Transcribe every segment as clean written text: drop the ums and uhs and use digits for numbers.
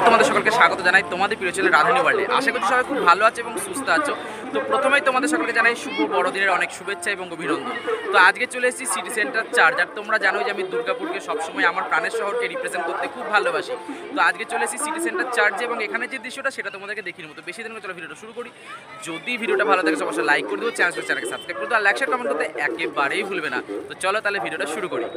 তোমাদের সকলকে স্বাগত জানাই তোমাদের প্রিয় চ্যানেল রাধানী ওয়ার্ল্ডে। আশা করছি সবাই খুব ভালো আছে এবং সুস্থ আছো। তো প্রথমেই তোমাদের সকলকে জানাই শুভ বড়দিনের অনেক শুভেচ্ছা এবং অভিনন্দন। তো আজকে চলে এসেছি সিটি সেন্টার চার্চ। আর তোমরা জানোই যে আমি দুর্গাপুরকে সবসময় আমার প্রাণের শহরকে রিপ্রেজেন্ট করতে খুব ভালোবাসি। তো আজকে চলে এসেছি সিটি সেন্টার চার্চে এবং এখানে যে দৃশ্যটা সেটা তোমাদেরকে দেখিয়ে নেবো। তো বেশি দিন চলো ভিডিওটা শুরু করি। যদি ভিডিওটা ভালো থাকে অবশ্যই লাইক করে দেবো, চ্যানেলকে সাবস্ক্রাইব করে দেবো, আর লাইক শেয়ার কমেন্ট করতে একেবারেই ভুলবে না। তো চলো তাহলে ভিডিওটা শুরু করি।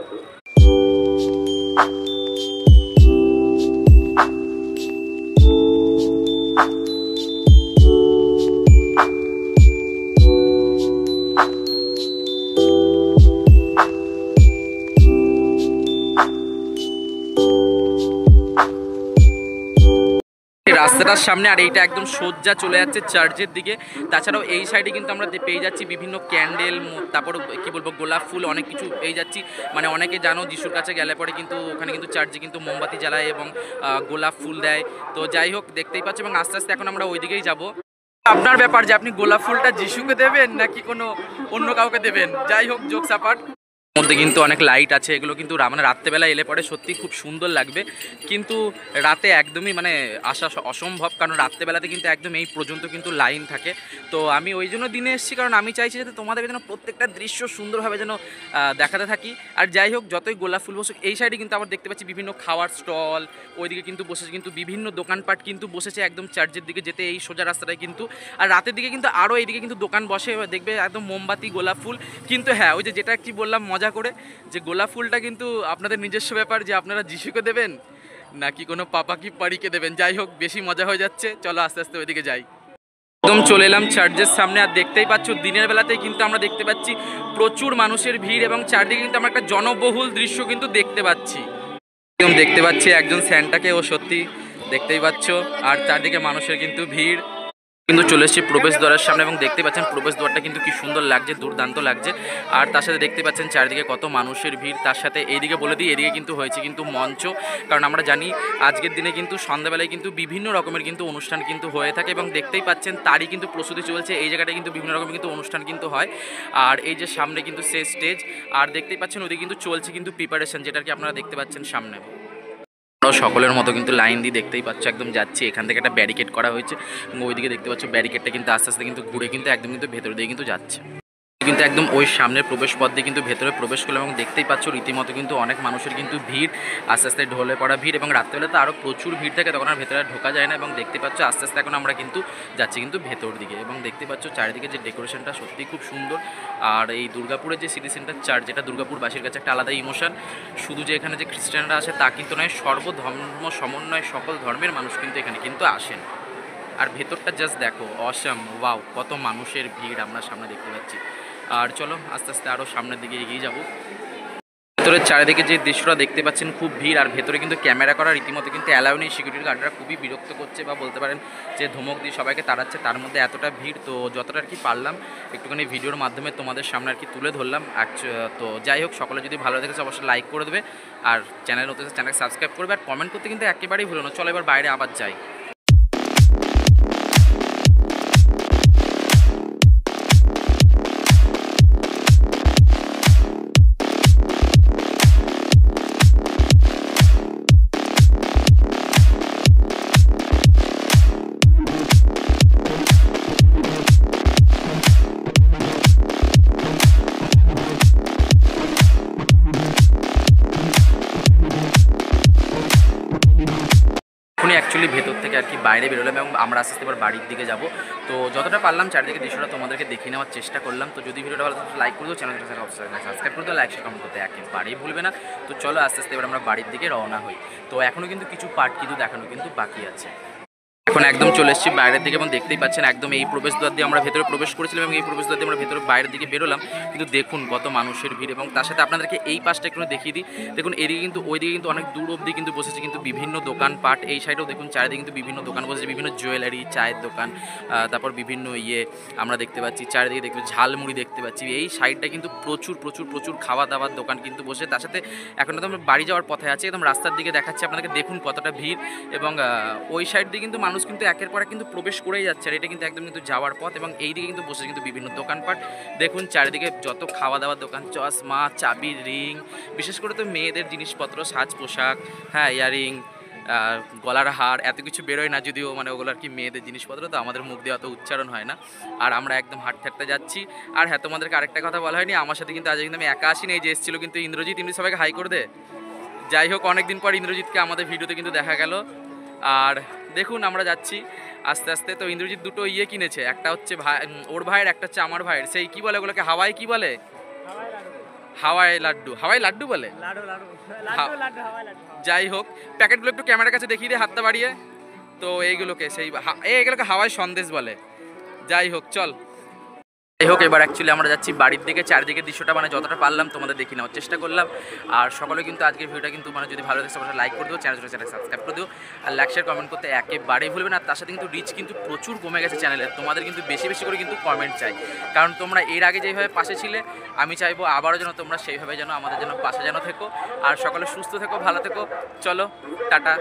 রাস্তাটার সামনে আর এইটা একদম সোজা চলে যাচ্ছে চার্চের দিকে। তাছাড়াও এই সাইডে কিন্তু আমরা পেয়ে যাচ্ছি বিভিন্ন ক্যান্ডেল, তারপর কি বলবো গোলাপ ফুল, অনেক কিছু পেয়ে যাচ্ছি। মানে অনেকে জানো যিশুর কাছে গেলে পরে কিন্তু ওখানে কিন্তু চার্চে কিন্তু মোমবাতি জ্বালায় এবং গোলাপ ফুল দেয়। তো যাই হোক দেখতেই পাচ্ছি এবং আস্তে আস্তে এখন আমরা ওই দিকেই যাবো। আপনার ব্যাপার যে আপনি গোলাপ ফুলটা যিশুকে দেবেন নাকি কোনো অন্য কাউকে দেবেন। যাই হোক জোকস অ্যাপার্ট, মধ্যে কিন্তু অনেক লাইট আছে, এগুলো কিন্তু মানে রাত্রেবেলা এলে পরে সত্যি খুব সুন্দর লাগবে। কিন্তু রাতে একদমই মানে আসা অসম্ভব, কারণ রাত্রেবেলাতে কিন্তু একদম এই পর্যন্ত কিন্তু লাইন থাকে। তো আমি ওই জন্য দিনে এসেছি, কারণ আমি চাইছি যাতে তোমাদেরকে যেন প্রত্যেকটা দৃশ্য সুন্দরভাবে যেন দেখাতে থাকি। আর যাই হোক যতই গোলাপ ফুল বসুক, এই সাইডে কিন্তু আবার দেখতে পাচ্ছি বিভিন্ন খাওয়ার স্টল, ওইদিকে কিন্তু বসেছে কিন্তু বিভিন্ন দোকানপাট কিন্তু বসেছে একদম চার্চের দিকে যেতে এই সোজা রাস্তাটায় কিন্তু। আর রাতের দিকে কিন্তু আরও এইদিকে কিন্তু দোকান বসে, দেখবে একদম মোমবাতি গোলাপ ফুল। কিন্তু হ্যাঁ, ওই যেটা কি বললাম মজা করে, যে গোলাপ ফুলটা কিন্তু আপনাদের নিজস্ব ব্যাপার যে আপনারা যিশুকে দেবেন নাকি কোনো পাপা কি পাড়িকে দেবেন। যাই হোক বেশি মজা হয়ে যাচ্ছে, চলো আস্তে আস্তে ওইদিকে যাই। একদম চলে এলাম চার্চের সামনে। আর দেখতেই পাচ্ছ দিনের বেলাতেই কিন্তু আমরা দেখতে পাচ্ছি প্রচুর মানুষের ভিড় এবং চারদিকে কিন্তু আমরা একটা জনবহুল দৃশ্য কিন্তু দেখতে পাচ্ছি। একদম দেখতে পাচ্ছি একজন স্যান্টাকে, ও সত্যি দেখতেই পাচ্ছ। আর চারদিকে মানুষের কিন্তু ভিড়। কিন্তু চলে এসেছি প্রবেশদ্বারের সামনে এবং দেখতে পাচ্ছেন প্রবেশদ্বারটা কিন্তু কি সুন্দর লাগছে, দুর্দান্ত লাগছে। আর তার সাথে দেখতে পাচ্ছেন চারিদিকে কত মানুষের ভিড়। তার সাথে এইদিকে বলে দিই, এদিকে কিন্তু হয়েছে কিন্তু মঞ্চ, কারণ আমরা জানি আজকের দিনে কিন্তু সন্ধ্যাবেলায় কিন্তু বিভিন্ন রকমের কিন্তু অনুষ্ঠান কিন্তু হয়ে থাকে এবং দেখতেই পাচ্ছেন তারই কিন্তু প্রস্তুতি চলছে। এই জায়গাটায় কিন্তু বিভিন্ন রকমের কিন্তু অনুষ্ঠান কিন্তু হয়। আর এই যে সামনে কিন্তু সেই স্টেজ, আর দেখতেই পাচ্ছেন ওদিকে কিন্তু চলছে কিন্তু প্রিপারেশন, যেটা কি আপনারা দেখতে পাচ্ছেন সামনে। সকলের মতো কিন্তু লাইন দিয়ে দেখতেই পাচ্ছ একদম যাচ্ছে। এখান থেকে একটা ব্যারিকেড করা হয়েছে এবং ওইদিকে দেখতে পাচ্ছ ব্যারিকেডটা কিন্তু আস্তে আস্তে কিন্তু ঘুরে কিন্তু একদম কিন্তু ভেতর দিয়ে কিন্তু যাচ্ছে। কিন্তু একদম ওই সামনের প্রবেশ পথ দিয়ে কিন্তু ভেতরে প্রবেশ করলাম এবং দেখতেই পাচ্ছ রীতিমতো কিন্তু অনেক মানুষের কিন্তু ভিড়, আস্তে আস্তে ঢলে পড়া ভিড়। এবং রাত্রেবেলা তো আরও প্রচুর ভিড় থাকে, তখন আর ভেতরে ঢোকা যায় না। এবং দেখতে পাচ্ছ আস্তে আস্তে এখন আমরা কিন্তু যাচ্ছি কিন্তু ভেতর দিকে এবং দেখতে পাচ্ছ চারিদিকে যে ডেকোরেশনটা সত্যি খুব সুন্দর। আর এই দুর্গাপুরের যে সিটি সেন্টার চার্চ, যেটা দুর্গাপুরবাসীর কাছে একটা আলাদা ইমোশন। শুধু যে এখানে যে খ্রিস্টানরা আসে তা কিন্তু নয়, সর্বধর্ম সমন্বয় সকল ধর্মের মানুষ কিন্তু এখানে কিন্তু আসেন। আর ভেতরটা জাস্ট দেখো, অসাম, ওয়াও, কত মানুষের ভিড় আমরা সামনে দেখতে পাচ্ছি। আর চলো আস্তে আস্তে আরও সামনের দিকে এগিয়ে যাবো। ভেতরের চারিদিকে যে দৃশ্যটা দেখতে পাচ্ছেন খুব ভিড়। আর ভেতরে কিন্তু ক্যামেরা করা রীতিমতো কিন্তু অ্যালাউ নেই, সিকিউরিটি গার্ডরা খুবই বিরক্ত করছে বা বলতে পারেন যে ধমক দিয়ে সবাইকে তাড়াচ্ছে। তার মধ্যে এতটা ভিড়, তো যতটা আর কি পারলাম একটুখানি ভিডিওর মাধ্যমে তোমাদের সামনে আর কি তুলে ধরলাম। তো যাই হোক, সকলে যদি ভালো দেখেছে অবশ্যই লাইক করে দেবে, আর চ্যানেল নতুন চ্যানেলকে সাবস্ক্রাইব করবে, আর কমেন্ট করতে কিন্তু একেবারেই ভুলো না। চলো এবার বাইরে আবার যাই। অ্যাকচুয়ালি ভেতর থেকে আর কি বাইরে বেরোলাম এবং আমরা আস্তে আস্তে এবার বাড়ির দিকে যাব। তো যতটা পারলাম চারদিকে দৃশ্যটা তোমাদেরকে দেখিয়ে নেওয়ার চেষ্টা করলাম। তো যদি ভিডিওটা ভালো লাইক করে দাও, চ্যানেলটা সাবস্ক্রাইব করে দাও, লাইক শেয়ার কমেন্ট করতে একেবারেই ভুলবে না। তো চলো আস্তে আস্তে এবার আমরা বাড়ির দিকে রওনা হই। তো এখনও কিন্তু কিছু পার্ট কিন্তু দেখানো কিন্তু বাকি আছে। এখন একদম চলে এসেছি বাইরের দিকে এবং দেখতেই পাচ্ছেন একদম এই প্রবেশদ্বার দিয়ে আমরা ভেতরে প্রবেশ করেছিলাম এবং এই প্রবেশদ্বার দিয়ে আমরা ভেতরে বাইরের দিকে বেরোলাম। কিন্তু দেখুন কত মানুষের ভিড়। এবং তার সাথে আপনাদেরকে এই পাশটা একটু দেখিয়ে দিই। দেখুন এদিকে কিন্তু ওইদিকে কিন্তু অনেক দূর অবধি কিন্তু বসেছে কিন্তু বিভিন্ন দোকানপাট। এই সাইডেও দেখুন চারিদিকে কিন্তু বিভিন্ন দোকান বসেছে, বিভিন্ন জুয়েলারি, চায়ের দোকান, তারপর বিভিন্ন আমরা দেখতে পাচ্ছি চারিদিকে দেখতে ঝালমুড়ি দেখতে পাচ্ছি। এই সাইডটা কিন্তু প্রচুর প্রচুর প্রচুর খাওয়া দাওয়ার দোকান কিন্তু বসে। তার সাথে এখন তো আমরা বাড়ি যাওয়ার পথে আছে, একদম রাস্তার দিকে দেখাচ্ছি আপনাদেরকে, দেখুন কতটা ভিড়। এবং ওই সাইড দিয়ে কিন্তু মানুষ কিন্তু একের পর কিন্তু প্রবেশ করেই যাচ্ছে। আর এটা কিন্তু একদম কিন্তু যাওয়ার পথ এবং এই দিকে কিন্তু বসে কিন্তু বিভিন্ন দোকানপাট। দেখুন চারিদিকে যত খাওয়া দাওয়ার দোকান, চশমা, চাবি, রিং, বিশেষ করে তো মেয়েদের জিনিসপত্র, সাজ পোশাক, হ্যাঁ, ইয়ারিং, গলার হার এত কিছু বেরোয় না, যদিও মানে ওগুলো আর কি মেয়েদের জিনিসপত্র, তো আমাদের মুখ দিয়ে অত উচ্চারণ হয় না। আর আমরা একদম হাঁটতে হাঁটতে যাচ্ছি। আর হ্যাঁ, তোমাদেরকে আরেকটা কথা বলা হয়নি, আমার সাথে কিন্তু আজ কিন্তু আমি একা আসিনি, এই যে এসেছিলো কিন্তু ইন্দ্রজিৎ। সবাইকে হাই করে দে। যাই হোক, অনেকদিন পর ইন্দ্রজিৎকে আমাদের ভিডিওতে কিন্তু দেখা গেল। আর দেখুন আমরা যাচ্ছি আস্তে আস্তে। তো ইন্দ্রজিৎ দুটো কিনেছে, একটা হচ্ছে ওর ভাইয়ের, একটা হচ্ছে আমার ভাইয়ের। সেই কি বলে ওগুলোকে, হাওয়াই কি বলে, হাওয়াই লাড্ডু, হাওয়াই লাড্ডু বলে। যাই হোক, প্যাকেটগুলো একটু ক্যামেরার কাছে দেখিয়ে দিয়ে হাতটা বাড়িয়ে। তো এইগুলোকে এইগুলোকে হাওয়াই সন্দেশ বলে। যাই হোক চল। যাই হোক, এবার অ্যাকচুয়ালি আমরা যাচ্ছি বাড়ির দিকে। চারদিকের দৃশ্যটা মানে যতটা পারলাম তোমাদের দেখে নেওয়ার চেষ্টা করলাম। আর সকলে কিন্তু আজকের ভিডিওটা কিন্তু মানে যদি ভালো লাগে সবাই লাইক করে দিও, চ্যানেল সাবস্ক্রাইব করে দিও, আর লাইক শেয়ার কমেন্ট করতে একেবারেই ভুলবে না। তার সাথে কিন্তু রিচ কিন্তু প্রচুর কমে গেছে চ্যানেলে, তোমাদের কিন্তু বেশি বেশি করে কিন্তু কমেন্ট চাই, কারণ তোমরা এর আগে যেভাবে পাশে ছিলে, আমি চাইবো আবারও যেন তোমরা সেইভাবে যেন আমাদের যেন পাশে যেন থেকো। আর সকলে সুস্থ থেকো, ভালো থেকো। চলো, টাটা।